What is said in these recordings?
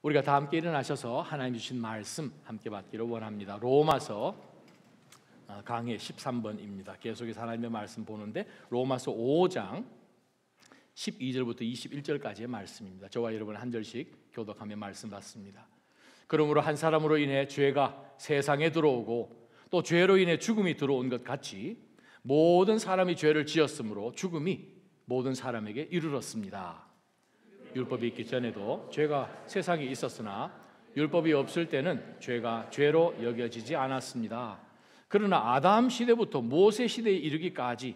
우리가 다 함께 일어나셔서 하나님 주신 말씀 함께 받기를 원합니다. 로마서 강해 13번입니다. 계속해서 하나님의 말씀 보는데 로마서 5장 12절부터 21절까지의 말씀입니다. 저와 여러분 한 절씩 교독하며 말씀 받습니다. 그러므로 한 사람으로 인해 죄가 세상에 들어오고 또 죄로 인해 죽음이 들어온 것 같이 모든 사람이 죄를 지었으므로 죽음이 모든 사람에게 이르렀습니다. 율법이 있기 전에도 죄가 세상에 있었으나 율법이 없을 때는 죄가 죄로 여겨지지 않았습니다. 그러나 아담 시대부터 모세 시대에 이르기까지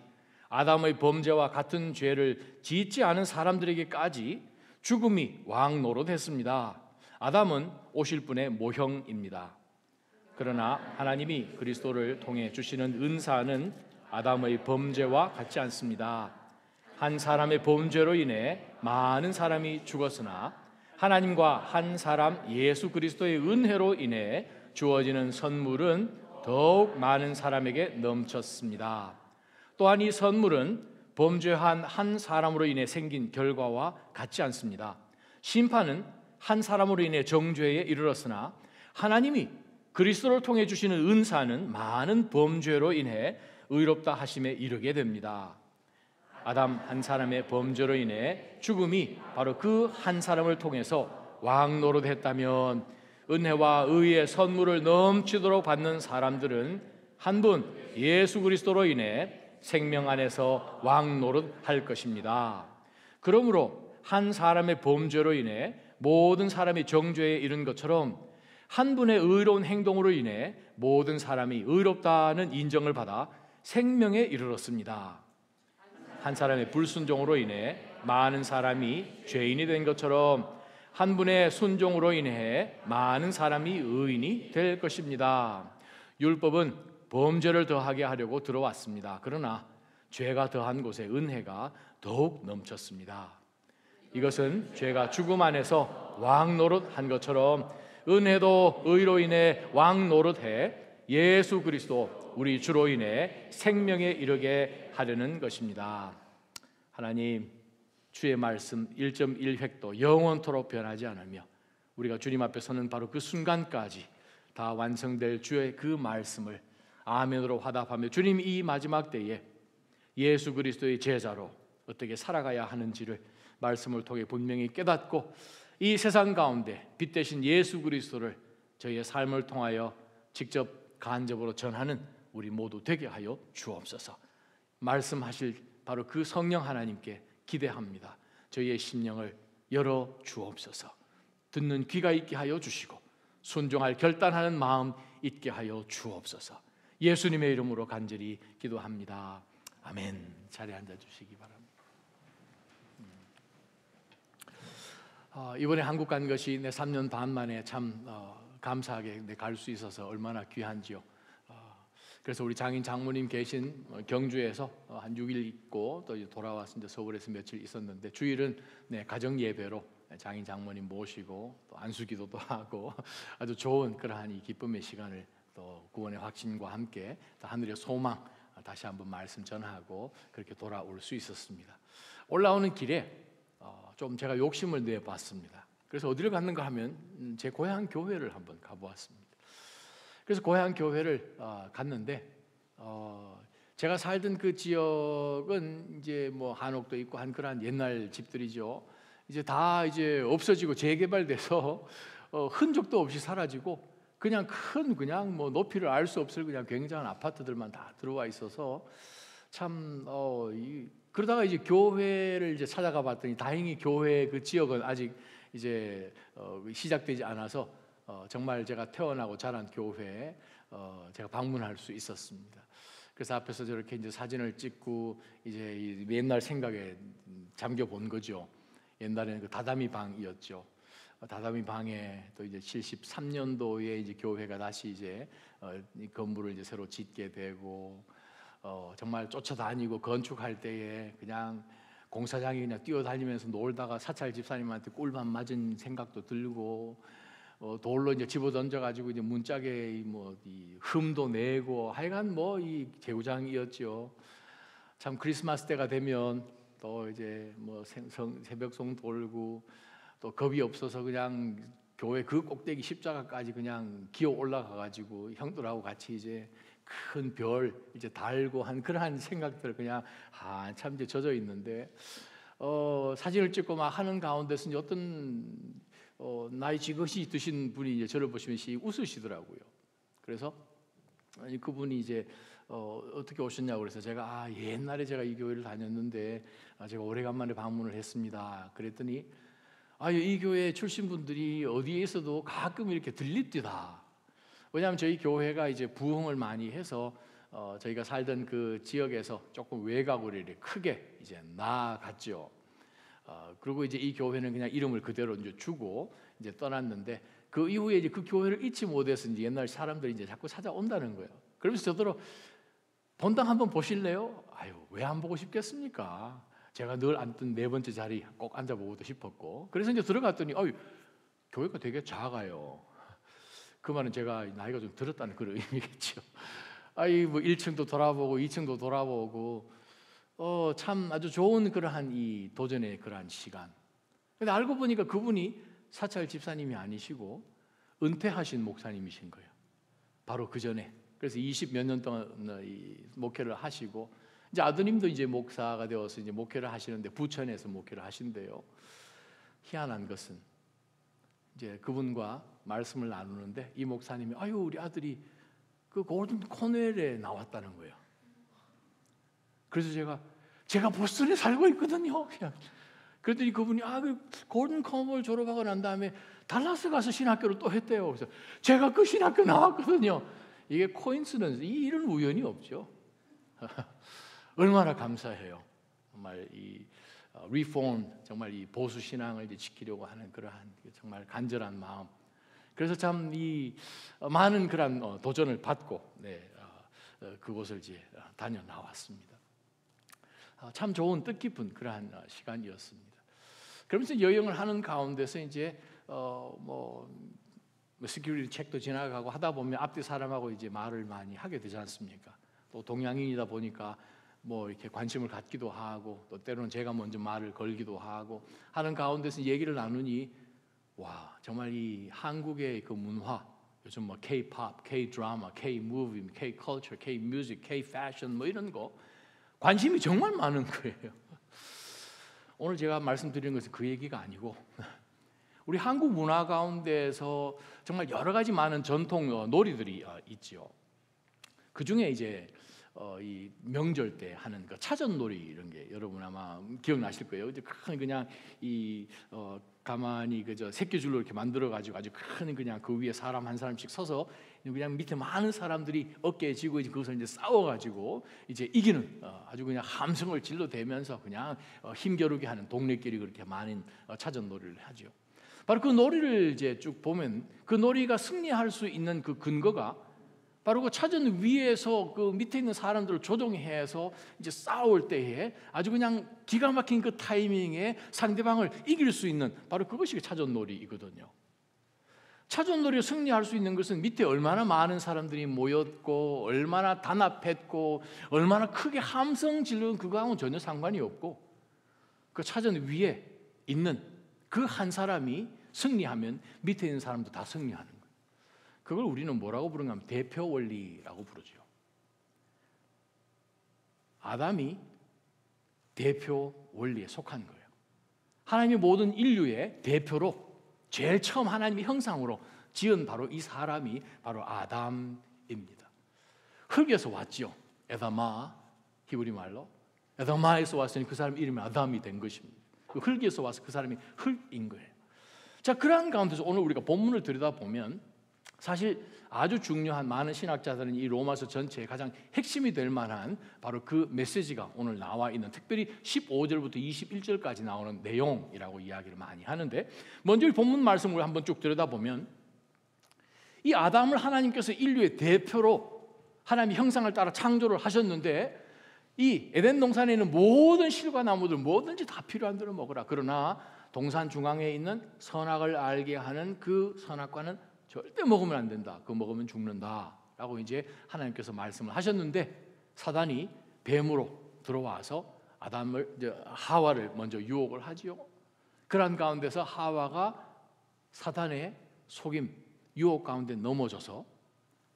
아담의 범죄와 같은 죄를 짓지 않은 사람들에게까지 죽음이 왕노릇했습니다. 아담은 오실 분의 모형입니다. 그러나 하나님이 그리스도를 통해 주시는 은사는 아담의 범죄와 같지 않습니다. 한 사람의 범죄로 인해 많은 사람이 죽었으나 하나님과 한 사람 예수 그리스도의 은혜로 인해 주어지는 선물은 더욱 많은 사람에게 넘쳤습니다. 또한 이 선물은 범죄한 한 사람으로 인해 생긴 결과와 같지 않습니다. 심판은 한 사람으로 인해 정죄에 이르렀으나 하나님이 그리스도를 통해 주시는 은사는 많은 범죄로 인해 의롭다 하심에 이르게 됩니다. 아담 한 사람의 범죄로 인해 죽음이 바로 그 한 사람을 통해서 왕노릇했다면 은혜와 의의 선물을 넘치도록 받는 사람들은 한 분 예수 그리스도로 인해 생명 안에서 왕노릇할 것입니다. 그러므로 한 사람의 범죄로 인해 모든 사람이 정죄에 이른 것처럼 한 분의 의로운 행동으로 인해 모든 사람이 의롭다는 인정을 받아 생명에 이르렀습니다. 한 사람의 불순종으로 인해 많은 사람이 죄인이 된 것처럼 한 분의 순종으로 인해 많은 사람이 의인이 될 것입니다. 율법은 범죄를 더하게 하려고 들어왔습니다. 그러나 죄가 더한 곳에 은혜가 더욱 넘쳤습니다. 이것은 죄가 죽음 안에서 왕노릇한 것처럼 은혜도 의로 인해 왕노릇해 예수 그리스도 우리 주로 인해 생명에 이르게 하려는 것입니다. 하나님, 주의 말씀 1.1획도 영원토록 변하지 않으며 우리가 주님 앞에 서는 바로 그 순간까지 다 완성될 주의 그 말씀을 아멘으로 화답하며 주님 이 마지막 때에 예수 그리스도의 제자로 어떻게 살아가야 하는지를 말씀을 통해 분명히 깨닫고 이 세상 가운데 빛 대신 예수 그리스도를 저희의 삶을 통하여 직접 간접으로 전하는 우리 모두 되게 하여 주옵소서. 말씀하실 바로 그 성령 하나님께 기대합니다. 저희의 심령을 열어 주옵소서. 듣는 귀가 있게 하여 주시고 순종할 결단하는 마음 있게 하여 주옵소서. 예수님의 이름으로 간절히 기도합니다. 아멘. 자리에 앉아 주시기 바랍니다. 이번에 한국 간 것이 내 3년 반 만에 참 감사하게 갈 수 있어서 얼마나 귀한지요. 그래서 우리 장인 장모님 계신 경주에서 한 6일 있고 또 돌아와서 이제 서울에서 며칠 있었는데 주일은 가정 예배로 장인 장모님 모시고 또 안수기도도 하고 아주 좋은 그러한 이 기쁨의 시간을 또 구원의 확신과 함께 또 하늘의 소망 다시 한번 말씀 전하고 그렇게 돌아올 수 있었습니다. 올라오는 길에 좀 제가 욕심을 내봤습니다. 그래서 어디를 갔는가 하면 제 고향 교회를 한번 가보았습니다. 그래서 고향 교회를 갔는데 제가 살던 그 지역은 이제 뭐 한옥도 있고 한 그런 옛날 집들이죠. 이제 다 이제 없어지고 재개발돼서 흔적도 없이 사라지고 그냥 그냥 뭐 높이를 알 수 없을 그냥 굉장한 아파트들만 다 들어와 있어서 참 그러다가 이제 교회를 이제 찾아가 봤더니 다행히 교회 그 지역은 아직 이제 시작되지 않아서 정말 제가 태어나고 자란 교회에 제가 방문할 수 있었습니다. 그래서 앞에서 저렇게 이제 사진을 찍고 이제 이 옛날 생각에 잠겨 본 거죠. 옛날에는 그 다다미 방이었죠. 다다미 방에 또 이제 73년도에 이제 교회가 다시 이제 이 건물을 이제 새로 짓게 되고 정말 쫓아다니고 건축할 때에 그냥 공사장에 그냥 뛰어다니면서 놀다가 사찰 집사님한테 꿀밤 맞은 생각도 들고 돌로 이제 집어 던져가지고 이제 문짝에 이 흠도 내고 하여간 이 제구장이었죠. 참 크리스마스 때가 되면 또 이제 새벽송 돌고 또 겁이 없어서 그냥 교회 그 꼭대기 십자가까지 그냥 기어 올라가 가지고 형들하고 같이 이제 큰 별 이제 달고 한 그러한 생각들 그냥 참 이제 젖어 있는데 사진을 찍고 막 하는 가운데서 이제 어떤 나이 지긋이 드신 분이 이제 저를 보시면서 웃으시더라고요. 그래서 아니 그분이 이제 어떻게 오셨냐고 그래서 제가 옛날에 제가 이 교회를 다녔는데 제가 오래간만에 방문을 했습니다. 그랬더니 이 교회 출신 분들이 어디에 있어도 가끔 이렇게 들립디다. 왜냐하면 저희 교회가 이제 부흥을 많이 해서 저희가 살던 그 지역에서 조금 외곽으로 이렇게 크게 이제 나아갔죠. 그리고 이제 이 교회는 그냥 이름을 그대로 이제 주고 이제 떠났는데 그 이후에 이제 그 교회를 잊지 못해서 이제 옛날 사람들이 이제 자꾸 찾아온다는 거예요. 그러면서 저더러 본당 한번 보실래요? 왜 안 보고 싶겠습니까? 제가 늘 앉던 네 번째 자리 꼭 앉아보고도 싶었고 그래서 이제 들어갔더니 교회가 되게 작아요. 그 말은 제가 나이가 좀 들었다는 그런 의미겠죠. 뭐 1층도 돌아보고 2층도 돌아보고 참 아주 좋은 그러한 이 도전의 그러한 시간. 근데 알고 보니까 그분이 사찰 집사님이 아니시고 은퇴하신 목사님이신 거예요. 바로 그 전에. 그래서 20몇 년 동안 이 목회를 하시고 이제 아드님도 이제 목사가 되어서 이제 목회를 하시는데 부천에서 목회를 하신대요. 희한한 것은 이제 그분과 말씀을 나누는데 이 목사님이 우리 아들이 그 골든 코넬에 나왔다는 거예요. 그래서 제가 보스턴에 살고 있거든요. 그랬더니 그분이 그 골든 코넬 졸업하고 난 다음에 달라스 가서 신학교를 또 했대요. 그래서 제가 그 신학교 나왔거든요. 이게 코인시던스, 이런 우연이 없죠. 얼마나 감사해요. 정말 이 리폼, 정말 이 보수 신앙을 이제 지키려고 하는 그러한 정말 간절한 마음. 그래서 참 이 많은 그런 도전을 받고 그곳을 이제 다녀 나왔습니다. 참 좋은 뜻깊은 그러한 시간이었습니다. 그러면서 여행을 하는 가운데서 이제 시큐리티 책도 지나가고 하다 보면 앞뒤 사람하고 이제 말을 많이 하게 되지 않습니까? 또 동양인이다 보니까 이렇게 관심을 갖기도 하고 또 때로는 제가 먼저 말을 걸기도 하고 하는 가운데서 얘기를 나누니 정말 이 한국의 그 문화, 요즘 K-pop, K-드라마, K-movie, K-culture, K-music, K-fashion 이런 거 관심이 정말 많은 거예요. 오늘 제가 말씀드리는 것은 그 얘기가 아니고 우리 한국 문화 가운데서 정말 여러 가지 많은 전통 놀이들이 있죠. 그 중에 이제 이 명절 때 하는 그 차전놀이 이런 게 여러분 아마 기억나실 거예요. 그냥 이 가만히 그저 새끼줄로 이렇게 만들어 가지고 아주 큰 그냥 그 위에 사람 한 사람씩 서서 그냥 밑에 많은 사람들이 어깨에 지고 이제 그것을 이제 싸워 가지고 이제 이기는 아주 그냥 함성을 질러대면서 그냥 힘겨루게 하는 동네끼리 그렇게 많은 차전놀이를 하죠. 바로 그 놀이를 이제 쭉 보면 그 놀이가 승리할 수 있는 그 근거가 바로 그 차전 위에서 그 밑에 있는 사람들을 조종해서 이제 싸울 때에 아주 그냥 기가 막힌 그 타이밍에 상대방을 이길 수 있는 바로 그것이 차전놀이이거든요. 차전놀이에 승리할 수 있는 것은 밑에 얼마나 많은 사람들이 모였고 얼마나 단합했고 얼마나 크게 함성 지르는 그거하고는 전혀 상관이 없고 그 차전 위에 있는 그 한 사람이 승리하면 밑에 있는 사람도 다 승리하는 거예요. 그걸 우리는 뭐라고 부르냐 하면 대표 원리라고 부르죠. 아담이 대표 원리에 속한 거예요. 하나님이 모든 인류의 대표로 제일 처음 하나님의 형상으로 지은 바로 이 사람이 바로 아담입니다. 흙에서 왔죠. 에다마, 히브리 말로 에다마에서 왔으니 그 사람 이름이 아담이 된 것입니다. 그 흙에서 와서 그 사람이 흙인 거예요. 자, 그러한 가운데서 오늘 우리가 본문을 들여다보면 사실 아주 중요한 많은 신학자들은 이 로마서 전체의 가장 핵심이 될 만한 바로 그 메시지가 오늘 나와 있는 특별히 15절부터 21절까지 나오는 내용이라고 이야기를 많이 하는데 먼저 이 본문 말씀을 한번 쭉 들여다보면 이 아담을 하나님께서 인류의 대표로 하나님의 형상을 따라 창조를 하셨는데 이 에덴 동산에 있는 모든 실과 나무들 뭐든지 다 필요한 대로 먹으라. 그러나 동산 중앙에 있는 선악을 알게 하는 그 선악과는 절대 먹으면 안 된다. 그거 먹으면 죽는다. 라고 이제 하나님께서 말씀을 하셨는데 사단이 뱀으로 들어와서 하와를 먼저 유혹을 하지요. 그런 가운데서 하와가 사단의 속임, 유혹 가운데 넘어져서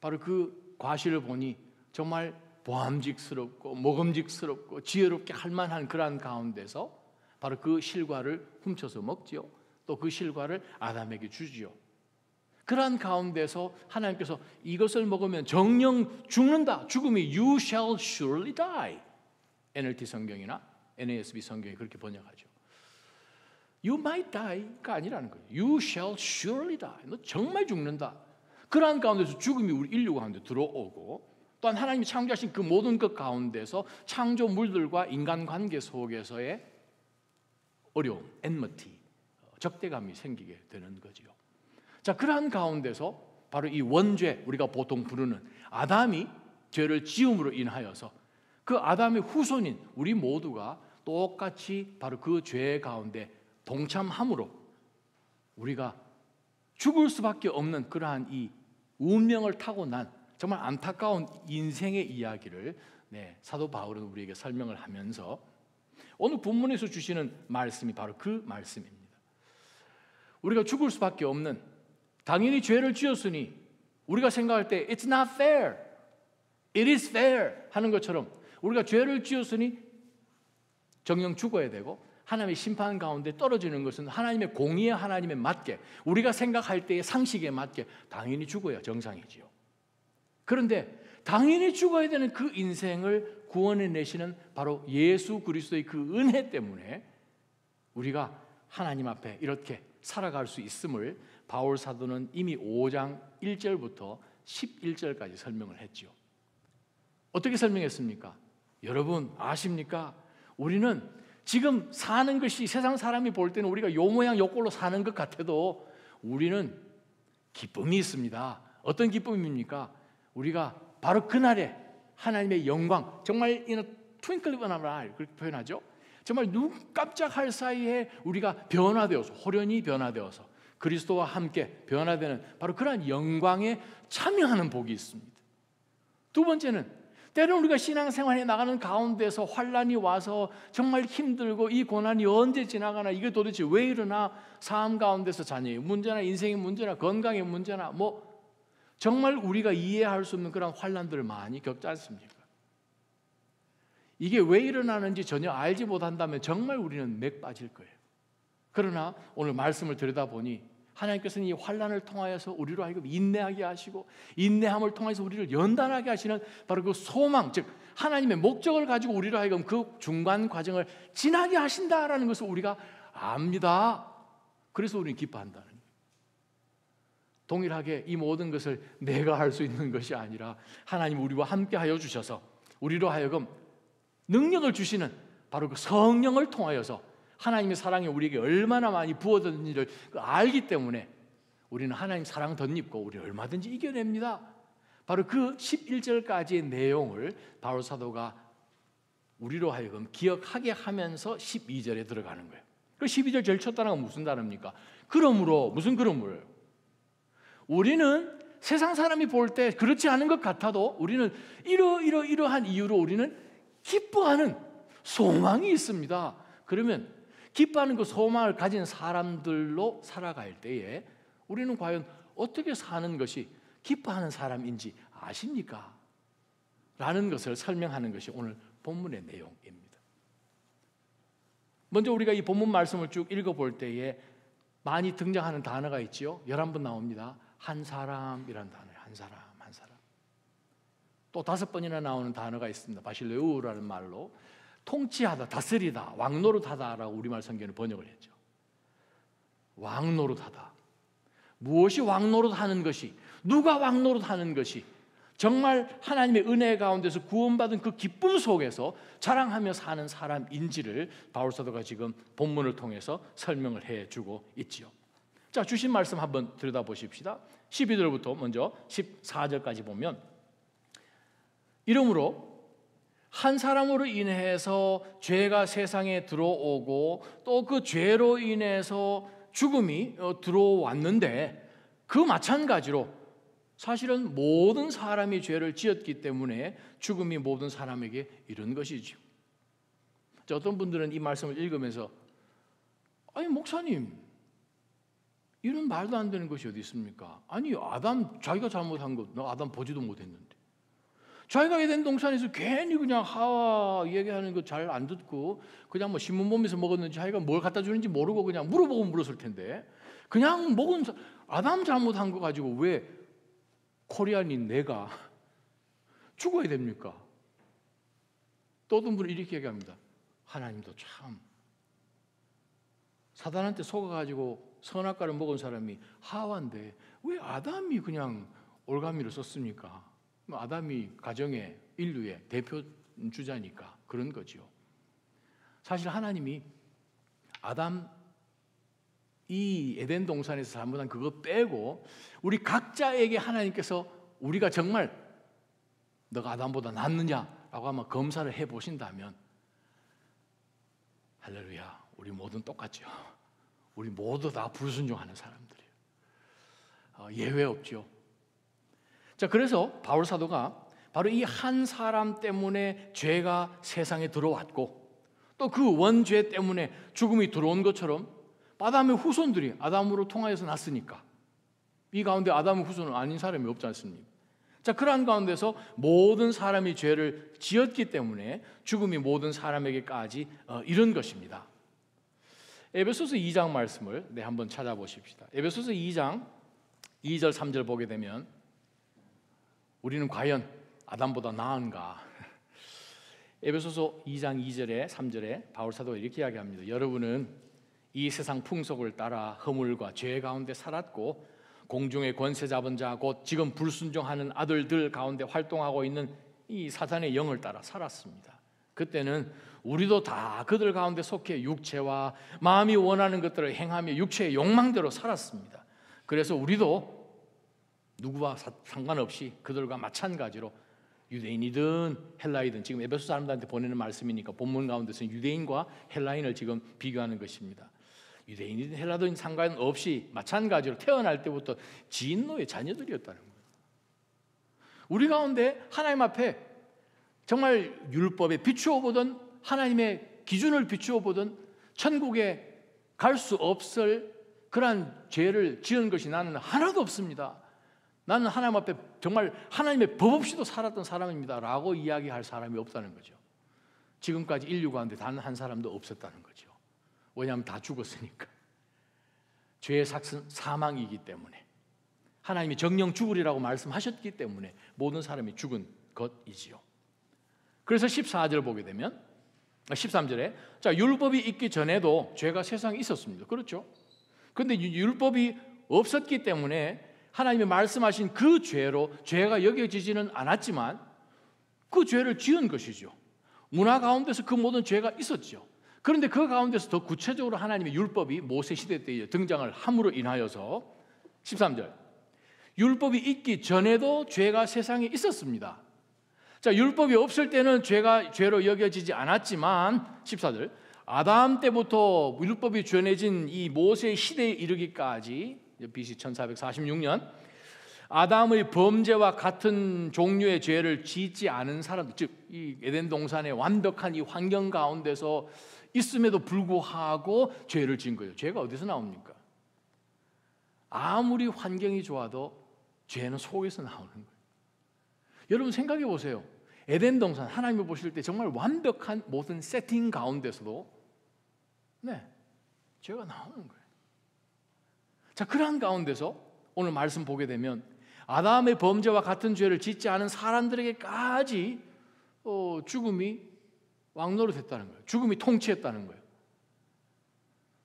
바로 그 과실을 보니 정말 보암직스럽고 먹음직스럽고 지혜롭게 할 만한 그러한 가운데서 바로 그 실과를 훔쳐서 먹지요. 또 그 실과를 아담에게 주지요. 그러한 가운데서 하나님께서 이것을 먹으면 정령 죽는다. 죽음이 you shall surely die. NLT 성경이나 NASB 성경이 그렇게 번역하죠. You might die가 아니라는 거예요. You shall surely die. 너 정말 죽는다. 그러한 가운데서 죽음이 우리 인류 가운데 들어오고 또한 하나님이 창조하신 그 모든 것 가운데서 창조물들과 인간관계 속에서의 어려움, enmity, 적대감이 생기게 되는 거지요. 자, 그러한 가운데서 바로 이 원죄, 우리가 보통 부르는 아담이 죄를 지음으로 인하여서 그 아담의 후손인 우리 모두가 똑같이 바로 그 죄 가운데 동참함으로 우리가 죽을 수밖에 없는 그러한 이 운명을 타고난 정말 안타까운 인생의 이야기를 사도 바울은 우리에게 설명을 하면서 오늘 본문에서 주시는 말씀이 바로 그 말씀입니다. 우리가 죽을 수밖에 없는, 당연히 죄를 지었으니 우리가 생각할 때 It's not fair, it is fair 하는 것처럼 우리가 죄를 지었으니 정녕 죽어야 되고 하나님의 심판 가운데 떨어지는 것은 하나님의 공의의 하나님에 맞게 우리가 생각할 때의 상식에 맞게 당연히 죽어야 정상이지요. 그런데 당연히 죽어야 되는 그 인생을 구원해 내시는 바로 예수 그리스도의 그 은혜 때문에 우리가 하나님 앞에 이렇게 살아갈 수 있음을 바울 사도는 이미 5장 1절부터 11절까지 설명을 했죠. 어떻게 설명했습니까? 여러분 아십니까? 우리는 지금 사는 것이 세상 사람이 볼 때는 우리가 요 모양 요 꼴로 사는 것 같아도 우리는 기쁨이 있습니다. 어떤 기쁨입니까? 우리가 바로 그날에 하나님의 영광, 정말 in a twinkling of an eye 그렇게 표현하죠. 정말 눈 깜짝할 사이에 우리가 변화되어서 호련히 변화되어서 그리스도와 함께 변화되는 바로 그러한 영광에 참여하는 복이 있습니다. 두 번째는 때로는 우리가 신앙생활에 나가는 가운데서 환난이 와서 정말 힘들고 이 고난이 언제 지나가나, 이게 도대체 왜 이러나, 삶 가운데서 자녀의 문제나 인생의 문제나 건강의 문제나 정말 우리가 이해할 수 없는 그런 환난들을 많이 겪지 않습니까? 이게 왜 일어나는지 전혀 알지 못한다면 정말 우리는 맥 빠질 거예요. 그러나 오늘 말씀을 들여다보니 하나님께서는 이 환난을 통하여서 우리로 하여금 인내하게 하시고 인내함을 통해서 우리를 연단하게 하시는 바로 그 소망, 즉 하나님의 목적을 가지고 우리로 하여금 그 중간 과정을 지나게 하신다라는 것을 우리가 압니다. 그래서 우리는 기뻐한다는 거예요. 동일하게 이 모든 것을 내가 할 수 있는 것이 아니라 하나님 우리와 함께 하여 주셔서 우리로 하여금 능력을 주시는 바로 그 성령을 통하여서 하나님의 사랑이 우리에게 얼마나 많이 부어졌는지를 알기 때문에 우리는 하나님 사랑 덧입고 우리를 얼마든지 이겨냅니다. 바로 그 11절까지의 내용을 바울 사도가 우리로 하여금 기억하게 하면서 12절에 들어가는 거예요. 그 12절 제일 첫 단어가 무슨 단어입니까? 그러므로, 무슨 그러므로요? 우리는 세상 사람이 볼 때 그렇지 않은 것 같아도 우리는 이러한 이유로 우리는 기뻐하는 소망이 있습니다. 그러면 기뻐하는 그 소망을 가진 사람들로 살아갈 때에 우리는 과연 어떻게 사는 것이 기뻐하는 사람인지 아십니까? 라는 것을 설명하는 것이 오늘 본문의 내용입니다. 먼저 우리가 이 본문 말씀을 쭉 읽어볼 때에 많이 등장하는 단어가 있지요. 11번 나옵니다. 한 사람이라는 단어예요. 한 사람, 한 사람. 또 5번이나 나오는 단어가 있습니다. 바실레우라는 말로 통치하다, 다스리다, 왕노릇하다라고 우리말 성경을 번역을 했죠. 왕노릇하다. 무엇이 왕노릇하는 것이, 누가 왕노릇하는 것이 정말 하나님의 은혜 가운데서 구원받은 그 기쁨 속에서 자랑하며 사는 사람인지를 바울 사도가 지금 본문을 통해서 설명을 해주고 있지요. 자, 주신 말씀 한번 들여다보십시다. 12절부터 먼저 14절까지 보면, 이러므로 한 사람으로 인해서 죄가 세상에 들어오고 또 그 죄로 인해서 죽음이 들어왔는데, 그 마찬가지로 사실은 모든 사람이 죄를 지었기 때문에 죽음이 모든 사람에게 이른 것이죠. 자, 어떤 분들은 이 말씀을 읽으면서 아니 목사님, 이런 말도 안 되는 것이 어디 있습니까? 아니, 아담 자기가 잘못한 거, 너 아담 보지도 못했는데. 자기가 에덴 동산에서 괜히 그냥 하와 얘기하는 거 잘 안 듣고 그냥 뭐 신문 보면서 먹었는지 자기가 뭘 갖다 주는지 모르고 그냥 물어보고 물었을 텐데, 그냥 먹은 아담 잘못한 거 가지고 왜 코리안인 내가 죽어야 됩니까? 또 어떤 분은 이렇게 얘기합니다. 하나님도 참 사단한테 속아가지고 선악과를 먹은 사람이 하와인데 왜 아담이 그냥 올가미를 썼습니까? 아담이 가정의 인류의 대표 주자니까 그런 거죠. 사실 하나님이 아담 이 에덴 동산에서 잘못한 그거 빼고 우리 각자에게 하나님께서 우리가 정말 너가 아담보다 낫느냐라고 한번 검사를 해보신다면, 할렐루야, 우리 모두는 똑같죠. 우리 모두 다 불순종하는 사람들이에요. 예외 없죠. 자, 그래서 바울 사도가 바로 이 한 사람 때문에 죄가 세상에 들어왔고 또 그 원죄 때문에 죽음이 들어온 것처럼 아담의 후손들이 아담으로 통하여서 났으니까 이 가운데 아담의 후손은 아닌 사람이 없지 않습니까? 자, 그러한 가운데서 모든 사람이 죄를 지었기 때문에 죽음이 모든 사람에게까지 이른 것입니다. 에베소서 2장 말씀을 한번 찾아보십시다. 에베소서 2장 2절 3절 보게 되면 우리는 과연 아담보다 나은가? 에베소서 2장 2절에 3절에 바울 사도가 이렇게 이야기합니다. 여러분은 이 세상 풍속을 따라 허물과 죄 가운데 살았고 공중의 권세 잡은 자 곧 지금 불순종하는 아들들 가운데 활동하고 있는 이 사탄의 영을 따라 살았습니다. 그때는 우리도 다 그들 가운데 속해 육체와 마음이 원하는 것들을 행하며 육체의 욕망대로 살았습니다. 그래서 우리도 누구와 상관없이 그들과 마찬가지로 유대인이든 헬라이든, 지금 에베소 사람들한테 보내는 말씀이니까 본문 가운데서는 유대인과 헬라인을 지금 비교하는 것입니다. 유대인이든 헬라든 상관없이 마찬가지로 태어날 때부터 진노의 자녀들이었다는 거예요. 우리 가운데 하나님 앞에 정말 율법에 비추어 보던, 하나님의 기준을 비추어 보던 천국에 갈 수 없을 그러한 죄를 지은 것이 나는 하나도 없습니다. 나는 하나님 앞에 정말 하나님의 법 없이도 살았던 사람입니다 라고 이야기할 사람이 없다는 거죠. 지금까지 인류 가운데 단 한 사람도 없었다는 거죠. 왜냐하면 다 죽었으니까. 죄의 삭은 사망이기 때문에, 하나님이 정령 죽으리라고 말씀하셨기 때문에 모든 사람이 죽은 것이지요. 그래서 14절 보게 되면 13절에 자, 율법이 있기 전에도 죄가 세상에 있었습니다. 그렇죠? 그런데 율법이 없었기 때문에 하나님이 말씀하신 그 죄로 죄가 여겨지지는 않았지만 그 죄를 지은 것이죠. 문화 가운데서 그 모든 죄가 있었죠. 그런데 그 가운데서 더 구체적으로 하나님의 율법이 모세 시대 때 등장을 함으로 인하여서 13절, 율법이 있기 전에도 죄가 세상에 있었습니다. 자, 율법이 없을 때는 죄가 죄로 여겨지지 않았지만 14절, 아담 때부터 율법이 전해진 이 모세 시대에 이르기까지 BC 1446년 아담의 범죄와 같은 종류의 죄를 짓지 않은 사람들, 즉 이 에덴 동산의 완벽한 이 환경 가운데서 있음에도 불구하고 죄를 지은 거예요. 죄가 어디서 나옵니까? 아무리 환경이 좋아도 죄는 속에서 나오는 거예요. 여러분 생각해 보세요. 에덴 동산 하나님이 보실 때 정말 완벽한 모든 세팅 가운데서도 죄가 나오는 거예요. 자, 그러한 가운데서 오늘 말씀 보게 되면 아담의 범죄와 같은 죄를 짓지 않은 사람들에게까지 죽음이 왕노릇했다는 거예요. 죽음이 통치했다는 거예요.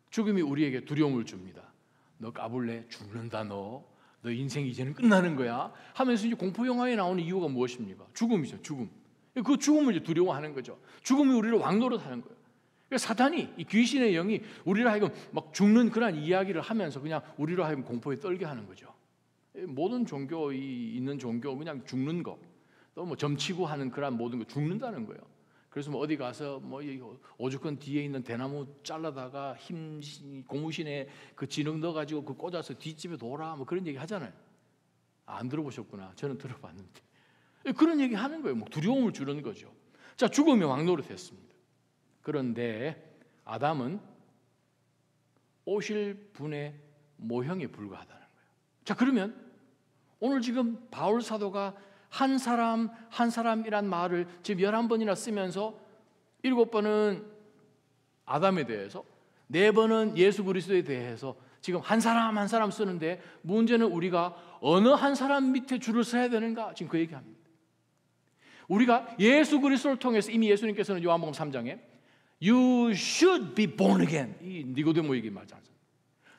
죽음이 우리에게 두려움을 줍니다. 너 까불래? 죽는다. 너 인생 이제는 끝나는 거야 하면서 이제 공포 영화에 나오는 이유가 무엇입니까? 죽음이죠. 죽음. 그 죽음을 이제 두려워하는 거죠. 죽음이 우리를 왕노릇하는 거예요. 그러니까 사탄이, 이 귀신의 영이 우리를 하여금 막 죽는 그런 이야기를 하면서 그냥 우리를 하여금 공포에 떨게 하는 거죠. 모든 종교 있는 종교 그냥 죽는 거, 또 뭐 점치고 하는 그런 모든 거 죽는다는 거예요. 그래서 뭐 어디 가서 뭐 오죽헌 뒤에 있는 대나무 잘라다가 고무신에 그 진흙 넣어가지고 그 꽂아서 뒷집에 둬라 뭐 그런 얘기 하잖아요. 안 들어보셨구나. 저는 들어봤는데 그런 얘기 하는 거예요. 뭐 두려움을 주는 거죠. 자, 죽음이 왕노릇했습니다. 그런데 아담은 오실 분의 모형에 불과하다는 거예요. 자, 그러면 오늘 지금 바울 사도가 한 사람 한 사람이란 말을 지금 11번이나 쓰면서 7번은 아담에 대해서, 4번은 예수 그리스도에 대해서 지금 한 사람 한 사람 쓰는데, 문제는 우리가 어느 한 사람 밑에 줄을 서야 되는가? 지금 그 얘기합니다. 우리가 예수 그리스도를 통해서, 이미 예수님께서는 요한복음 3장에 You should be born again, 이 니고데모 얘기 맞지 않습니까?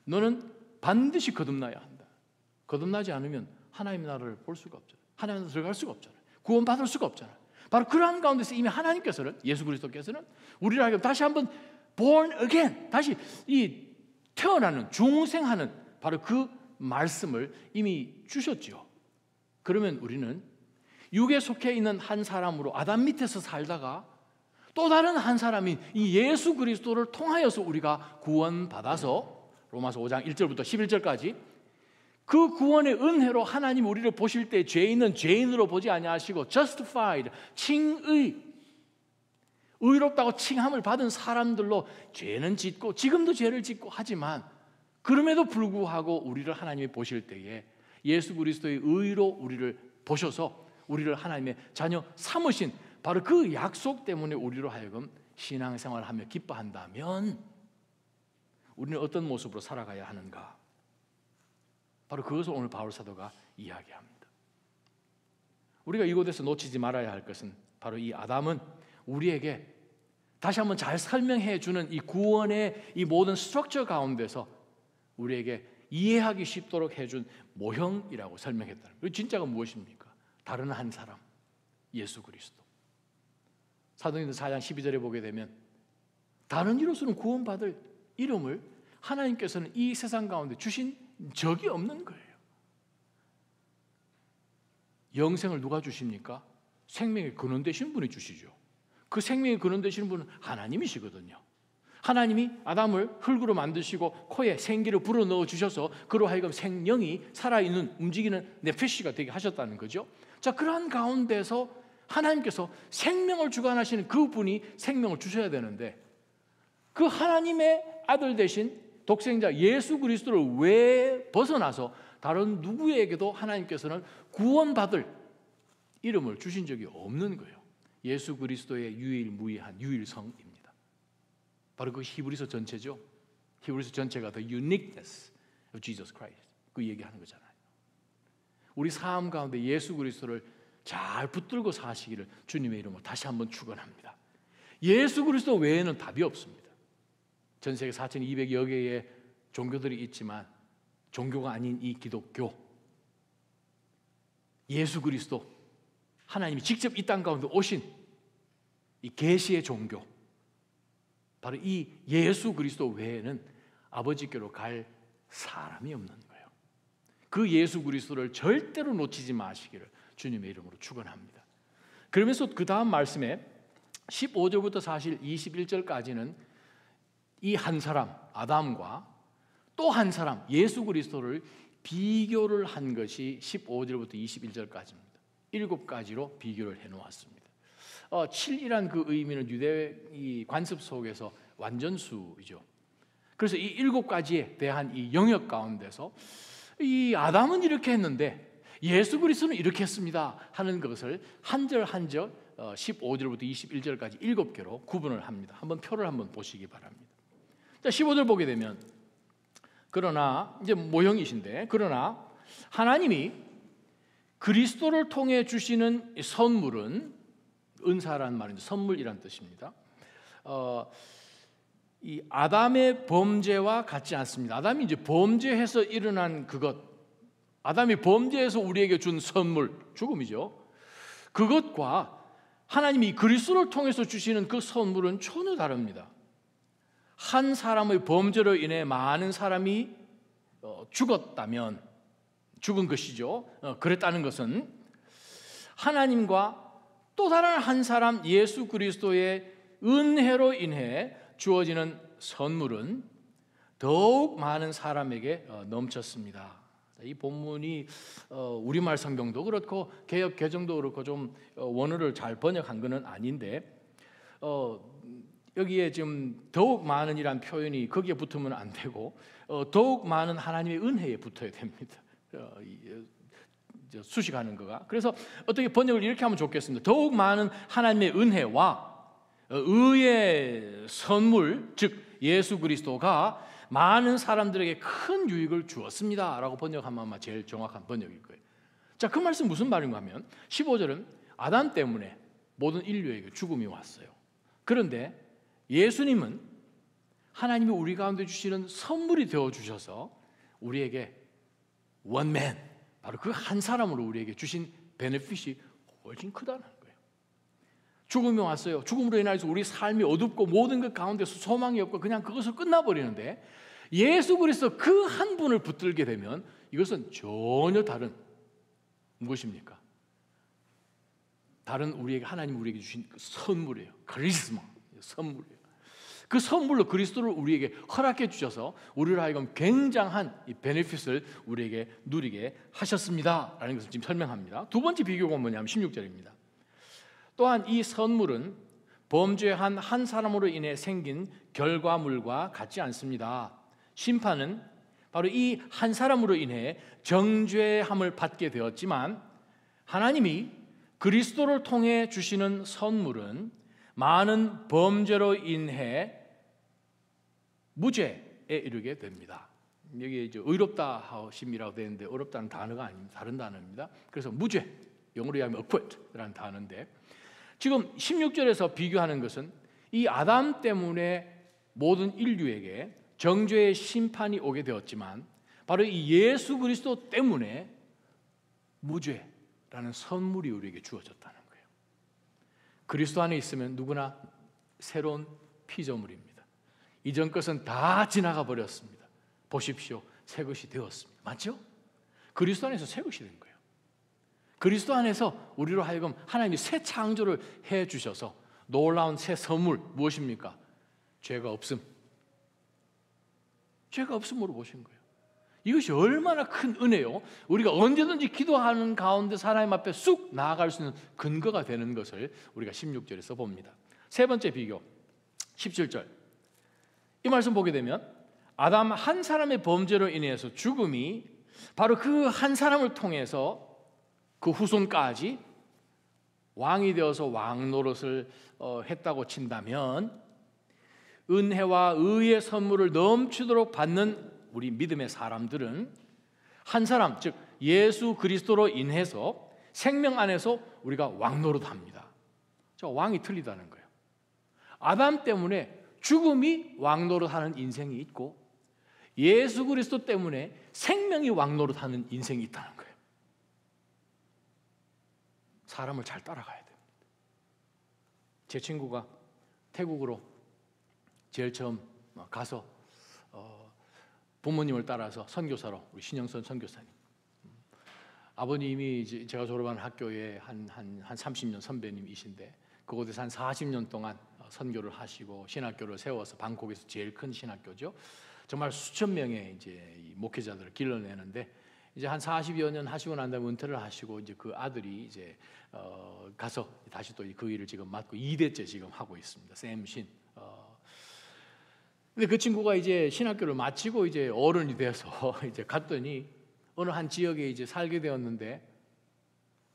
너는 반드시 거듭나야 한다. 거듭나지 않으면 하나님의 나라를 볼 수가 없잖아요. 하나님 나라에 들어갈 수가 없잖아요. 구원받을 수가 없잖아요. 바로 그러한 가운데서 이미 하나님께서는, 예수 그리스도께서는 우리를 하여금 다시 한번 born again, 다시 이 태어나는, 중생하는 바로 그 말씀을 이미 주셨죠. 그러면 우리는 육에 속해 있는 한 사람으로 아담 밑에서 살다가 또 다른 한 사람인 이 예수 그리스도를 통하여서 우리가 구원받아서, 로마서 5장 1절부터 11절까지 그 구원의 은혜로 하나님 우리를 보실 때 죄인은 죄인으로 보지 아니하시고 justified, 칭의, 의롭다고 칭함을 받은 사람들로 죄는 짓고 지금도 죄를 짓고 하지만, 그럼에도 불구하고 우리를 하나님이 보실 때에 예수 그리스도의 의로 우리를 보셔서 우리를 하나님의 자녀 삼으신 바로 그 약속 때문에 우리로 하여금 신앙생활을 하며 기뻐한다면 우리는 어떤 모습으로 살아가야 하는가? 바로 그것을 오늘 바울 사도가 이야기합니다. 우리가 이곳에서 놓치지 말아야 할 것은 바로 이 아담은 우리에게 다시 한번 잘 설명해 주는 이 구원의 이 모든 스트럭처 가운데서 우리에게 이해하기 쉽도록 해준 모형이라고 설명했다는 거예요. 진짜가 무엇입니까? 다른 한 사람, 예수 그리스도. 사도행전 4장 12절에 보게 되면 다른 이로서는 구원받을 이름을 하나님께서는 이 세상 가운데 주신 적이 없는 거예요. 영생을 누가 주십니까? 생명의 근원 되신 분이 주시죠. 그 생명의 근원 되시는 분은 하나님이시거든요. 하나님이 아담을 흙으로 만드시고 코에 생기를 불어넣어 주셔서 그로 하여금 생명이 살아있는, 움직이는 네페시가 되게 하셨다는 거죠. 자, 그러한 가운데서 하나님께서 생명을 주관하시는 그분이 생명을 주셔야 되는데, 그 하나님의 아들 되신 독생자 예수 그리스도를 왜 벗어나서 다른 누구에게도 하나님께서는 구원받을 이름을 주신 적이 없는 거예요. 예수 그리스도의 유일무이한 유일성입니다. 바로 그 히브리서 전체죠. 히브리서 전체가 the uniqueness of Jesus Christ, 그 얘기하는 거잖아요. 우리 삶 가운데 예수 그리스도를 잘 붙들고 사시기를 주님의 이름으로 다시 한번 축원합니다. 예수 그리스도 외에는 답이 없습니다. 전 세계 4,200여 개의 종교들이 있지만 종교가 아닌 이 기독교, 예수 그리스도, 하나님이 직접 이 땅 가운데 오신 이 계시의 종교, 바로 이 예수 그리스도 외에는 아버지께로 갈 사람이 없는 거예요. 그 예수 그리스도를 절대로 놓치지 마시기를 주님의 이름으로 축원합니다. 그러면서 그 다음 말씀에 15절부터 사실 21절까지는 이 한 사람 아담과 또 한 사람 예수 그리스도를 비교를 한 것이 15절부터 21절까지입니다. 7가지로 비교를 해놓았습니다. 7이란 그 의미는 유대 이 관습 속에서 완전수이죠. 그래서 이 7가지에 대한 이 영역 가운데서 이 아담은 이렇게 했는데 예수 그리스도는 이렇게 했습니다 하는 것을 한 절 한 절 15절부터 21절까지 7개로 구분을 합니다. 한번 표를 한번 보시기 바랍니다. 자, 15절 보게 되면, 그러나 이제 모형이신데, 그러나 하나님이 그리스도를 통해 주시는 선물은, 은사라는 말인데 선물이란 뜻입니다. 이 아담의 범죄와 같지 않습니다. 아담이 이제 범죄해서 일어난 그것, 아담이 범죄해서 우리에게 준 선물, 죽음이죠. 그것과 하나님이 그리스도를 통해서 주시는 그 선물은 전혀 다릅니다. 한 사람의 범죄로 인해 많은 사람이 죽었다면, 죽은 것이죠. 그랬다는 것은 하나님과 또 다른 한 사람 예수 그리스도의 은혜로 인해 주어지는 선물은 더욱 많은 사람에게 넘쳤습니다. 이 본문이 우리말 성경도 그렇고 개역 개정도 그렇고 좀 원어를 잘 번역한 것은 아닌데, 여기에 지금 더욱 많은이란 표현이 거기에 붙으면 안 되고 더욱 많은 하나님의 은혜에 붙어야 됩니다. 수식하는 거가. 그래서 어떻게 번역을 이렇게 하면 좋겠습니다. 더욱 많은 하나님의 은혜와 의의 선물, 즉 예수 그리스도가 많은 사람들에게 큰 유익을 주었습니다 라고 번역하면 아마 제일 정확한 번역일 거예요. 자, 그 말씀 무슨 말인가 하면 15절은 아담 때문에 모든 인류에게 죽음이 왔어요. 그런데 예수님은 하나님이 우리 가운데 주시는 선물이 되어주셔서 우리에게 원맨, 바로 그 한 사람으로 우리에게 주신 베네핏이 훨씬 크다는 거예요. 죽음이 왔어요. 죽음으로 인해서 우리 삶이 어둡고 모든 것 가운데서 소망이 없고 그냥 그것을 끝나버리는데, 예수 그리스도 그 한 분을 붙들게 되면 이것은 전혀 다른 무엇입니까? 다른 우리에게, 하나님 우리에게 주신 선물이에요. 카리스마, 선물이에요. 그 선물로 그리스도를 우리에게 허락해 주셔서 우리로 하여금 굉장한 이 베네핏을 우리에게 누리게 하셨습니다 라는 것을 지금 설명합니다. 두 번째 비교가 뭐냐면 16절입니다. 또한 이 선물은 범죄한 한 사람으로 인해 생긴 결과물과 같지 않습니다. 심판은 바로 이 한 사람으로 인해 정죄함을 받게 되었지만, 하나님이 그리스도를 통해 주시는 선물은 많은 범죄로 인해 무죄에 이르게 됩니다. 여기 이제 의롭다 하심이라고 되는데 어렵다는 단어가 아닙니다. 다른 단어입니다. 그래서 무죄, 영어로 이야기하면 acquit라는 단어인데, 지금 16절에서 비교하는 것은 이 아담 때문에 모든 인류에게 정죄의 심판이 오게 되었지만, 바로 이 예수 그리스도 때문에 무죄라는 선물이 우리에게 주어졌다는 거예요. 그리스도 안에 있으면 누구나 새로운 피조물입니다. 이전 것은 다 지나가 버렸습니다. 보십시오, 새 것이 되었습니다. 맞죠? 그리스도 안에서 새 것이 된 거예요. 그리스도 안에서 우리로 하여금 하나님이 새 창조를 해 주셔서 놀라운 새 선물, 무엇입니까? 죄가 없음. 죄가 없음으로 보신 거예요. 이것이 얼마나 큰 은혜요. 우리가 언제든지 기도하는 가운데 하나님 앞에 쑥 나아갈 수 있는 근거가 되는 것을 우리가 16절에서 봅니다. 세 번째 비교 17절, 이 말씀 보게 되면 아담 한 사람의 범죄로 인해서 죽음이 바로 그 한 사람을 통해서 그 후손까지 왕이 되어서 왕 노릇을 했다고 친다면, 은혜와 의의 선물을 넘치도록 받는 우리 믿음의 사람들은 한 사람, 즉 예수 그리스도로 인해서 생명 안에서 우리가 왕 노릇합니다. 저 왕이 틀리다는 거예요. 아담 때문에 죽음이 왕 노릇하는 인생이 있고, 예수 그리스도 때문에 생명이 왕 노릇하는 인생이 있다는 거예요. 사람을 잘 따라가야 됩니다. 제 친구가 태국으로 제일 처음 가서 부모님을 따라서 선교사로, 우리 신영선 선교사님, 아버님이 이제 제가 졸업한 학교에 한 30년 선배님이신데, 그곳에서 한 40년 동안 선교를 하시고 신학교를 세워서 방콕에서 제일 큰 신학교죠. 정말 수천 명의 이제 목회자들을 길러내는데, 이제 한 40여 년 하시고 난 다음에 은퇴를 하시고, 이제 그 아들이 이제 가서 다시 또 그 일을 지금 맡고 2대째 지금 하고 있습니다. 샘신. 근데 그 친구가 이제 신학교를 마치고 이제 어른이 돼서 이제 갔더니 어느 한 지역에 이제 살게 되었는데,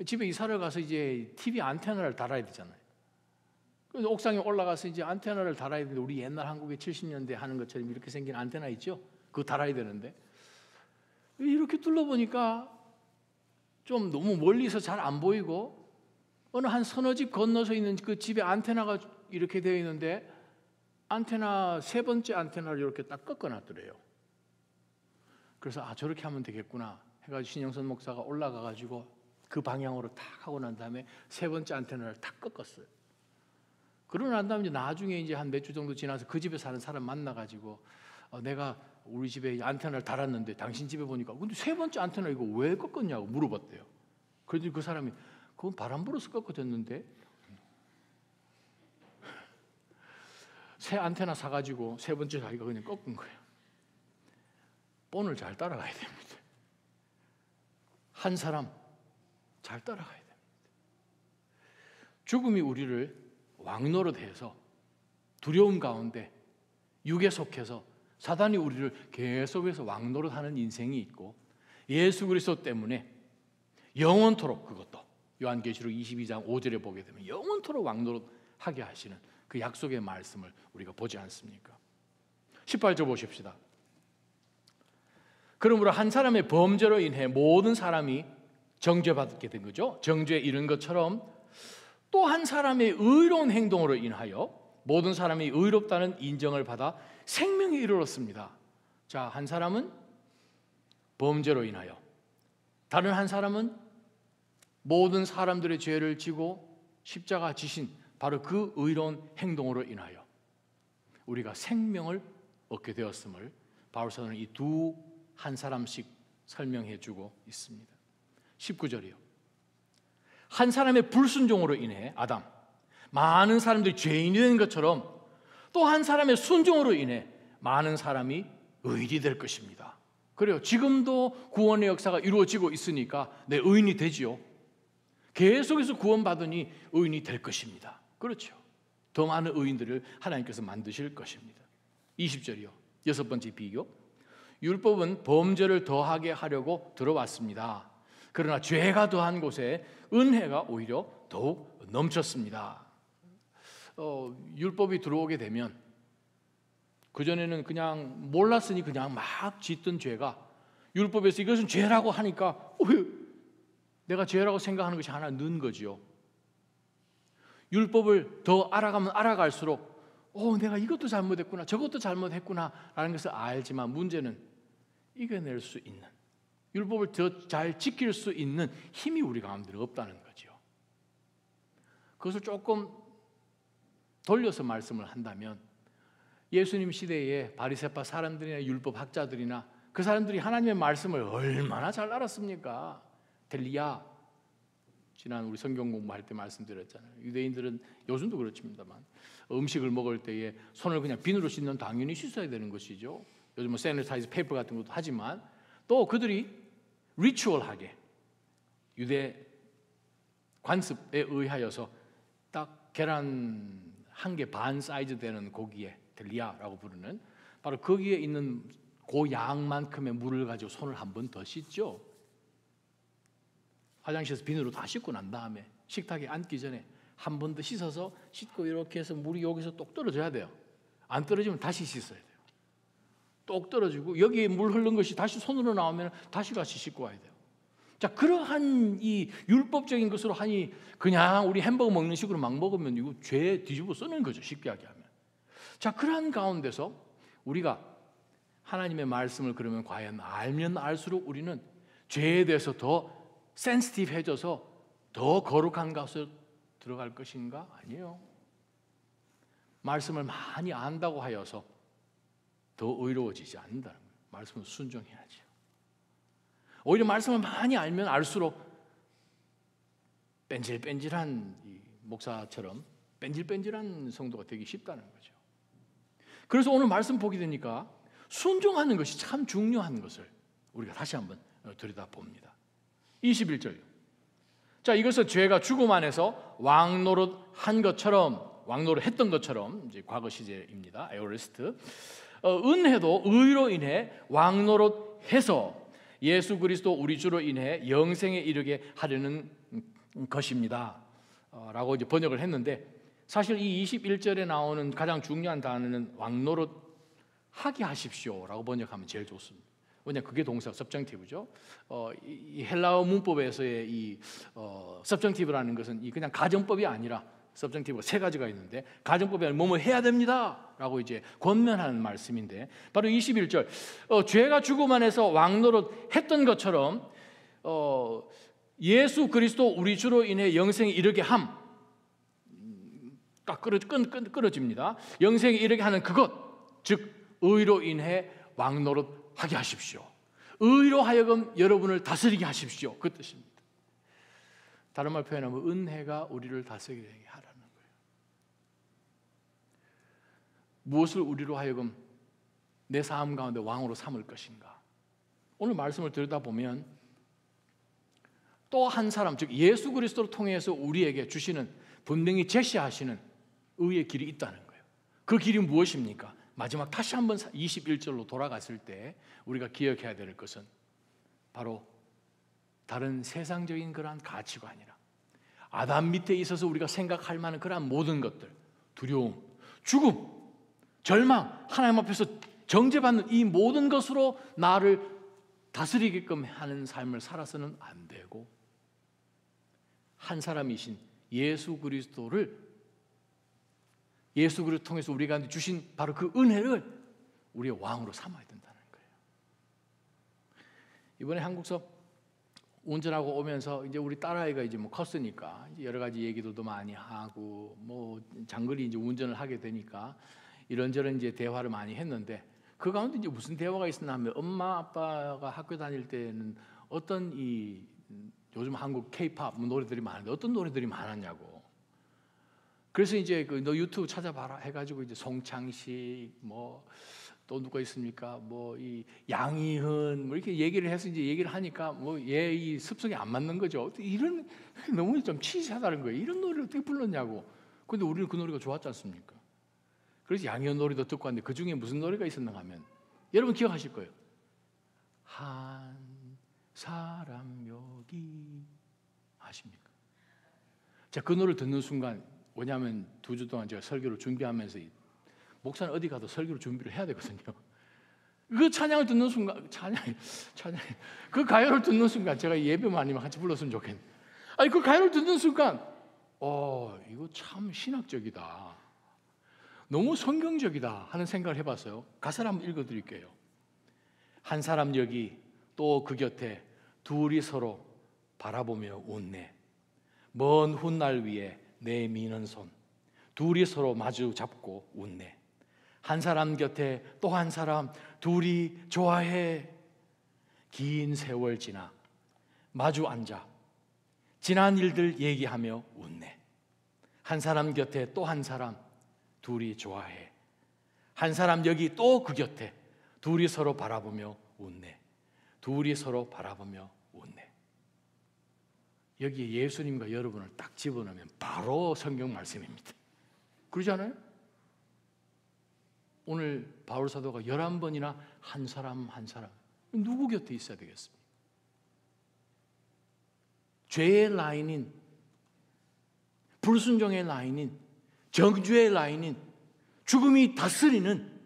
집에 이사를 가서 이제 TV 안테나를 달아야 되잖아요. 그래서 옥상에 올라가서 이제 안테나를 달아야 되는데, 우리 옛날 한국에 70년대 하는 것처럼 이렇게 생긴 안테나 있죠? 그거 달아야 되는데, 이렇게 둘러보니까 좀 너무 멀리서 잘 안 보이고, 어느 한 서너 집 건너서 있는 그 집에 안테나가 이렇게 되어 있는데, 안테나 세 번째 안테나를 이렇게 딱 꺾어놨더래요. 그래서 저렇게 하면 되겠구나 해가지고 신영선 목사가 올라가가지고 그 방향으로 탁 하고 난 다음에 세 번째 안테나를 탁 꺾었어요. 그러고 난 다음에 나중에 이제 한 몇 주 정도 지나서 그 집에 사는 사람 만나가지고 내가 우리 집에 안테나를 달았는데 당신 집에 보니까 근데 세 번째 안테나 이거 왜 꺾었냐고 물어봤대요. 그랬더니 그 사람이 그건 바람 불어서 꺾어졌는데, 새 안테나 사가지고 세 번째 자기가 그냥 꺾은 거예요. 본을 잘 따라가야 됩니다. 한 사람 잘 따라가야 됩니다. 죽음이 우리를 왕노릇해서 두려움 가운데 육에 속해서 사단이 우리를 계속해서 왕노릇하는 인생이 있고 예수 그리스도 때문에 영원토록, 그것도 요한계시록 22장 5절에 보게 되면 영원토록 왕노릇하게 하시는 그 약속의 말씀을 우리가 보지 않습니까? 18절 보십시다. 그러므로 한 사람의 범죄로 인해 모든 사람이 정죄받게 된 거죠. 정죄에 이른 것처럼 또 한 사람의 의로운 행동으로 인하여 모든 사람이 의롭다는 인정을 받아 생명에 이르렀습니다. 자, 한 사람은 범죄로 인하여, 다른 한 사람은 모든 사람들의 죄를 지고 십자가 지신 바로 그 의로운 행동으로 인하여 우리가 생명을 얻게 되었음을 바울사도는 이 두 한 사람씩 설명해 주고 있습니다. 19절이요. 한 사람의 불순종으로 인해 아담, 많은 사람들이 죄인이 된 것처럼 또 한 사람의 순종으로 인해 많은 사람이 의인이 될 것입니다. 그래요. 지금도 구원의 역사가 이루어지고 있으니까 내 의인이 되지요. 계속해서 구원받으니 의인이 될 것입니다. 그렇죠. 더 많은 의인들을 하나님께서 만드실 것입니다. 20절이요. 여섯 번째 비교. 율법은 범죄를 더하게 하려고 들어왔습니다. 그러나 죄가 더한 곳에 은혜가 오히려 더욱 넘쳤습니다. 율법이 들어오게 되면 그전에는 그냥 몰랐으니 그냥 막 짓던 죄가 율법에서 이것은 죄라고 하니까 내가 죄라고 생각하는 것이 하나 는 거지요. 율법을 더 알아가면 알아갈수록 내가 이것도 잘못했구나, 저것도 잘못했구나 라는 것을 알지만 문제는 이겨낼 수 있는, 율법을 더 잘 지킬 수 있는 힘이 우리 가운데 없다는 거죠. 그것을 조금 돌려서 말씀을 한다면 예수님 시대에 바리새파 사람들이나 율법 학자들이나 그 사람들이 하나님의 말씀을 얼마나 잘 알았습니까? 델리야, 지난 우리 성경 공부할 때 말씀드렸잖아요. 유대인들은 요즘도 그렇습니다만 음식을 먹을 때에 손을 그냥 비누로 씻는, 당연히 씻어야 되는 것이죠. 요즘 세니타이즈 페이퍼 같은 것도 하지만 또 그들이 리추얼하게 유대 관습에 의하여서 딱 계란 한 개 반 사이즈 되는 고기에 델리아라고 부르는 바로 거기에 있는 그 양만큼의 물을 가지고 손을 한 번 더 씻죠. 화장실에서 비누로 다 씻고 난 다음에 식탁에 앉기 전에 한 번 더 씻어서 씻고 이렇게 해서 물이 여기서 똑 떨어져야 돼요. 안 떨어지면 다시 씻어야 돼요. 똑 떨어지고 여기에 물 흐른 것이 다시 손으로 나오면 다시 같이 씻고 와야 돼요. 자, 그러한 이 율법적인 것으로 하니 그냥 우리 햄버거 먹는 식으로 막 먹으면 이거 죄 뒤집어 쓰는 거죠. 쉽게 하면. 자, 그러한 가운데서 우리가 하나님의 말씀을 그러면 과연 알면 알수록 우리는 죄에 대해서 더 센시티브해져서 더 거룩한 것을 들어갈 것인가? 아니에요. 말씀을 많이 안다고 하여서 더 의로워지지 않는다는 거예요. 말씀은 순종해야죠. 오히려 말씀을 많이 알면 알수록 뺀질뺀질한 이 목사처럼 뺀질뺀질한 성도가 되기 쉽다는 거죠. 그래서 오늘 말씀 보게 되니까 순종하는 것이 참 중요한 것을 우리가 다시 한번 들여다봅니다. 21절. 자, 이것은 죄가 죽음 안에서 왕노릇한 것처럼, 왕노릇했던 것처럼, 이제 과거 시제입니다. 에오리스트. 은혜도 의로 인해 왕노릇해서 예수 그리스도 우리 주로 인해 영생에 이르게 하려는 것입니다. 라고 이제 번역을 했는데, 사실 이 21절에 나오는 가장 중요한 단어는 왕노릇 하게 하십시오라고 번역하면 제일 좋습니다. 왜냐, 그게 동사 subjunctive죠. 이 헬라어 문법에서의 이 subjunctive라는 것은 이 그냥 가정법이 아니라 subjunctive가 세 가지가 있는데, 가정법이 아니라 뭐뭐 해야 됩니다라고 이제 권면하는 말씀인데, 바로 21절 죄가 죽음 안에서 왕노릇 했던 것처럼 예수 그리스도 우리 주로 인해 영생에 이르게 함, 딱 끊어집니다. 영생에 이르게 하는 그것, 즉 의로 인해 왕노릇 하게 하십시오. 의로 하여금 여러분을 다스리게 하십시오. 그 뜻입니다. 다른 말 표현하면 은혜가 우리를 다스리게 하라는 거예요. 무엇을 우리로 하여금 내 삶 가운데 왕으로 삼을 것인가? 오늘 말씀을 들여다보면 또 한 사람, 즉 예수 그리스도를 통해서 우리에게 주시는, 분명히 제시하시는 의의 길이 있다는 거예요. 그 길이 무엇입니까? 마지막 다시 한번 21절로 돌아갔을 때 우리가 기억해야 될 것은 바로 다른 세상적인 그러한 가치관이라 아담 밑에 있어서 우리가 생각할 만한 그러한 모든 것들, 두려움, 죽음, 절망, 하나님 앞에서 정죄받는 이 모든 것으로 나를 다스리게끔 하는 삶을 살아서는 안 되고 한 사람이신 예수 그리스도를 통해서 우리가 주신 바로 그 은혜를 우리의 왕으로 삼아야 된다는 거예요. 이번에 한국서 운전하고 오면서 이제 우리 딸아이가 이제 뭐 컸으니까 이제 여러 가지 얘기들도 많이 하고 뭐 장거리 이제 운전을 하게 되니까 이런저런 이제 대화를 많이 했는데 그 가운데 이제 무슨 대화가 있었나 하면 엄마 아빠가 학교 다닐 때는 어떤 이 요즘 한국 K-팝 노래들이 많은데 어떤 노래들이 많았냐고. 그래서 이제 너 유튜브 찾아봐라 해가지고 이제 송창식 뭐 또 누가 있습니까? 뭐 이 양희은 뭐 이렇게 얘기를 해서 이제 얘기를 하니까 뭐 얘 이 습성이 안 맞는 거죠. 이런 너무 좀 치사하다는 거예요. 이런 노래를 어떻게 불렀냐고. 근데 우리는 그 노래가 좋았지 않습니까? 그래서 양희은 노래도 듣고 왔는데 그 중에 무슨 노래가 있었나 하면 여러분 기억하실 거예요. 한 사람 여기 아십니까? 자, 그 노래를 듣는 순간 왜냐하면 2주 동안 제가 설교를 준비하면서 목사는 어디 가도 설교를 준비를 해야 되거든요. 그 찬양을 듣는 순간 찬양 그 가요를 듣는 순간 제가 예배만 아니면 같이 불렀으면 좋겠네. 아니 그 가요를 듣는 순간 이거 참 신학적이다. 너무 성경적이다 하는 생각을 해봤어요. 가사를 한번 읽어드릴게요. 한 사람 여기 또 그 곁에 둘이 서로 바라보며 웃네. 먼 훗날 위에 내미는 손 둘이 서로 마주 잡고 웃네. 한 사람 곁에 또 한 사람 둘이 좋아해. 긴 세월 지나 마주 앉아 지난 일들 얘기하며 웃네. 한 사람 곁에 또 한 사람 둘이 좋아해. 한 사람 여기 또 그 곁에 둘이 서로 바라보며 웃네. 둘이 서로 바라보며 웃네. 여기에 예수님과 여러분을 딱 집어넣으면 바로 성경 말씀입니다. 그러지 않아요? 오늘 바울 사도가 11번이나 한 사람 한 사람 누구 곁에 있어야 되겠습니까? 죄의 라인인 불순종의 라인인 정죄의 라인인 죽음이 다스리는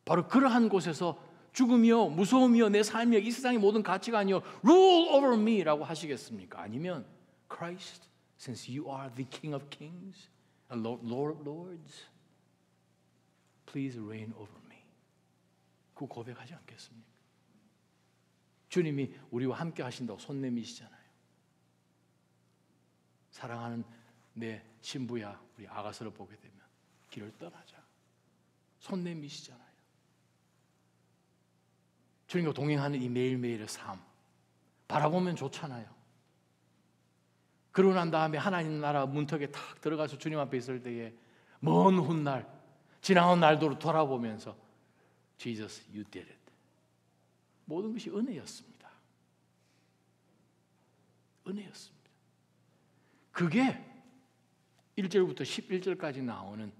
바로 그러한 곳에서 죽음이요 무서움이요 내 삶이요 이 세상의 모든 가치가 아니요 rule over me라고 하시겠습니까? 아니면 Christ, since you are the King of Kings and Lord of Lords, please reign over me. 그 고백하지 않겠습니까? 주님이 우리와 함께 하신다고 손 내미시잖아요. 사랑하는 내 신부야 우리 아가서를 보게 되면 길을 떠나자 손 내미시잖아요. 주님과 동행하는 이 매일매일의 삶 바라보면 좋잖아요. 그러고 난 다음에 하나님 나라 문턱에 탁 들어가서 주님 앞에 있을 때에 먼 훗날 지나온 날도로 돌아보면서 Jesus, you did it. 모든 것이 은혜였습니다. 은혜였습니다. 그게 1절부터 11절까지 나오는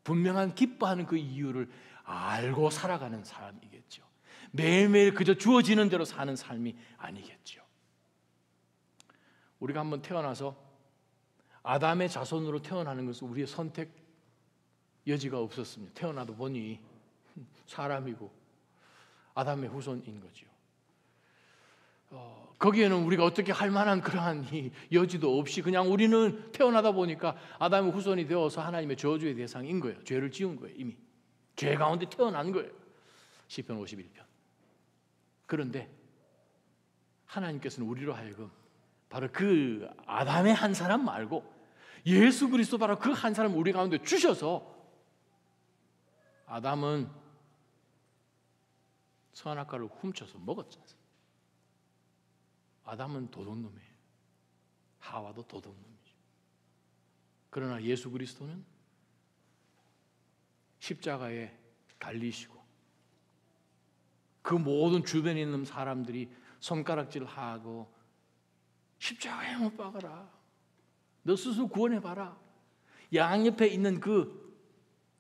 분명한 기뻐하는 그 이유를 알고 살아가는 사람이겠죠. 매일매일 그저 주어지는 대로 사는 삶이 아니겠죠. 우리가 한번 태어나서 아담의 자손으로 태어나는 것은 우리의 선택 여지가 없었습니다. 태어나도 보니 사람이고 아담의 후손인 거죠. 거기에는 우리가 어떻게 할 만한 그러한 여지도 없이 그냥 우리는 태어나다 보니까 아담의 후손이 되어서 하나님의 저주의 대상인 거예요. 죄를 지은 거예요. 이미 죄 가운데 태어난 거예요. 시편 51편. 그런데 하나님께서는 우리로 하여금 바로 그 아담의 한 사람 말고 예수 그리스도 바로 그 한 사람 우리 가운데 주셔서 아담은 선악과를 훔쳐서 먹었지 않습니까? 아담은 도둑놈이에요. 하와도 도둑놈이죠. 그러나 예수 그리스도는 십자가에 달리시고 그 모든 주변에 있는 사람들이 손가락질하고 십자가에 못 박아라. 너 스스로 구원해봐라. 양옆에 있는 그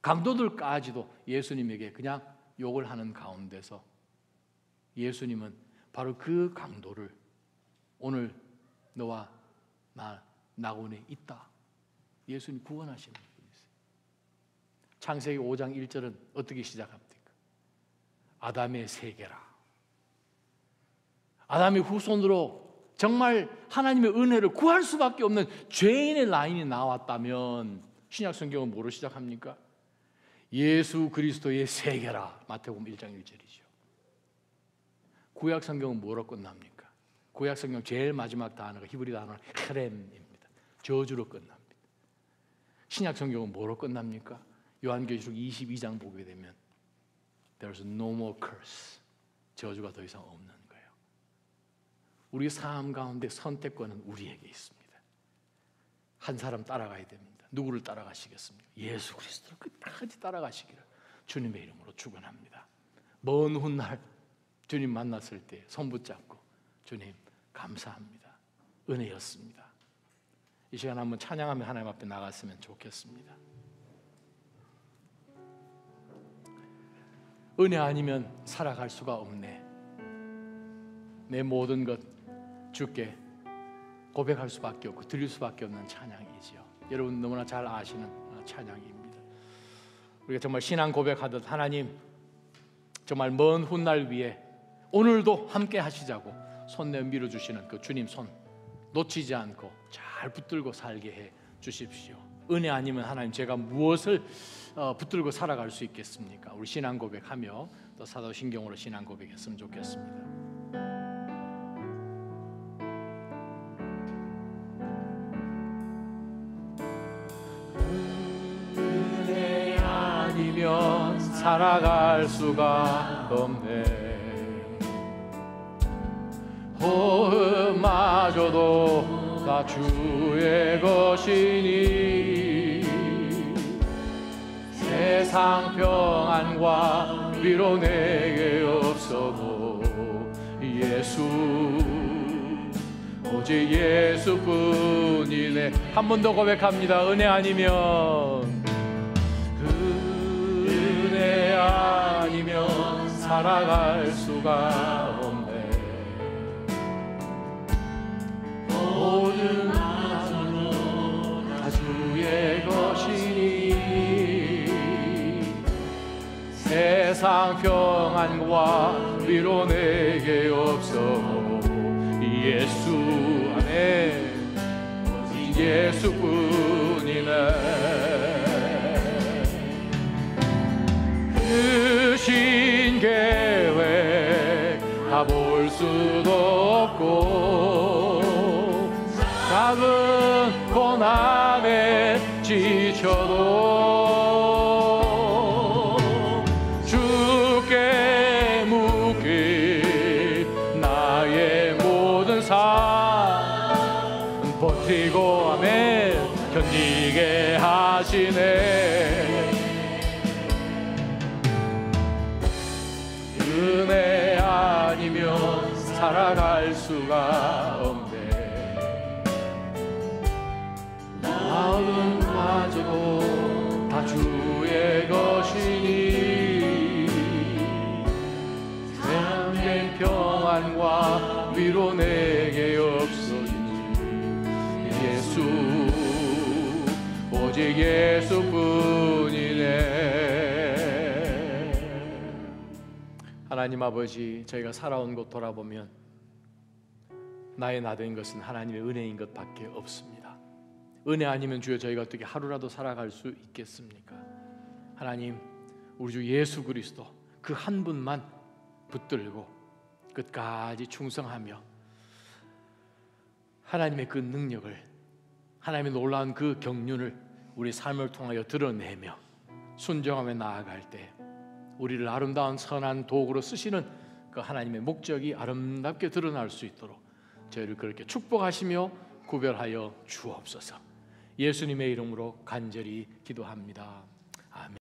강도들까지도 예수님에게 그냥 욕을 하는 가운데서 예수님은 바로 그 강도를 오늘 너와 나 낙원에 있다. 예수님 구원하시는 분이세요. 창세기 5장 1절은 어떻게 시작합니까? 아담의 세계라. 아담의 후손으로 정말 하나님의 은혜를 구할 수밖에 없는 죄인의 라인이 나왔다면 신약 성경은 뭐로 시작합니까? 예수 그리스도의 세계라. 마태복음 1장 1절이죠. 구약 성경은 뭐로 끝납니까? 구약 성경 제일 마지막 단어가 히브리 단어는 헤렘입니다. 저주로 끝납니다. 신약 성경은 뭐로 끝납니까? 요한계시록 22장 보게 되면 There's no more curse. 저주가 더 이상 없는 거예요. 우리 삶 가운데 선택권은 우리에게 있습니다. 한 사람 따라가야 됩니다. 누구를 따라가시겠습니까? 예수 그리스도를 끝까지 따라가시기를 주님의 이름으로 축원합니다. 먼 훗날 주님 만났을 때 손 붙잡고 주님 감사합니다. 은혜였습니다. 이 시간 한번 찬양하며 하나님 앞에 나갔으면 좋겠습니다. 은혜 아니면 살아갈 수가 없네. 내 모든 것 주께 고백할 수밖에 없고 드릴 수밖에 없는 찬양이지요. 여러분 너무나 잘 아시는 찬양입니다. 우리가 정말 신앙 고백하듯 하나님 정말 먼 훗날 위에 오늘도 함께 하시자고 손 내어 밀어주시는 그 주님 손 놓치지 않고 잘 붙들고 살게 해 주십시오. 은혜 아니면 하나님 제가 무엇을 붙들고 살아갈 수 있겠습니까? 우리 신앙 고백하며 또 사도신경으로 신앙 고백했으면 좋겠습니다. 은혜 아니면 살아갈 수가 없네. 호흡마저도 다 주의 것이니 세상 평안과 위로 내게 없어도 예수 오직 예수뿐이네. 한 번 더 고백합니다. 은혜 아니면 은혜 아니면 살아갈 수가 없네. 모든 나는 다 주의 것이니 세상 평안과 위로 내게 없어 예수 안에 오직 예수뿐이네. 크신 계획 다 볼 수도 없고 작은 고난에 지쳐도 주께 묻기 나의 모든 삶 버티고 아멘 견디게 하시네. 은혜 아니면 살아갈 수가 없네. 마음은 마저도 다 주의 것이니 참된 평안과 위로 내게 없으니 예수 오직 예수뿐이네. 하나님 아버지, 저희가 살아온 곳 돌아보면 나의 나된 것은 하나님의 은혜인 것밖에 없습니다. 은혜 아니면 주여 저희가 어떻게 하루라도 살아갈 수 있겠습니까? 하나님, 우리 주 예수 그리스도 그 한 분만 붙들고 끝까지 충성하며 하나님의 그 능력을, 하나님의 놀라운 그 경륜을 우리 삶을 통하여 드러내며 순종하며 나아갈 때 우리를 아름다운 선한 도구로 쓰시는 그 하나님의 목적이 아름답게 드러날 수 있도록 저희를 그렇게 축복하시며 구별하여 주옵소서. 예수님의 이름으로 간절히 기도합니다. 아멘.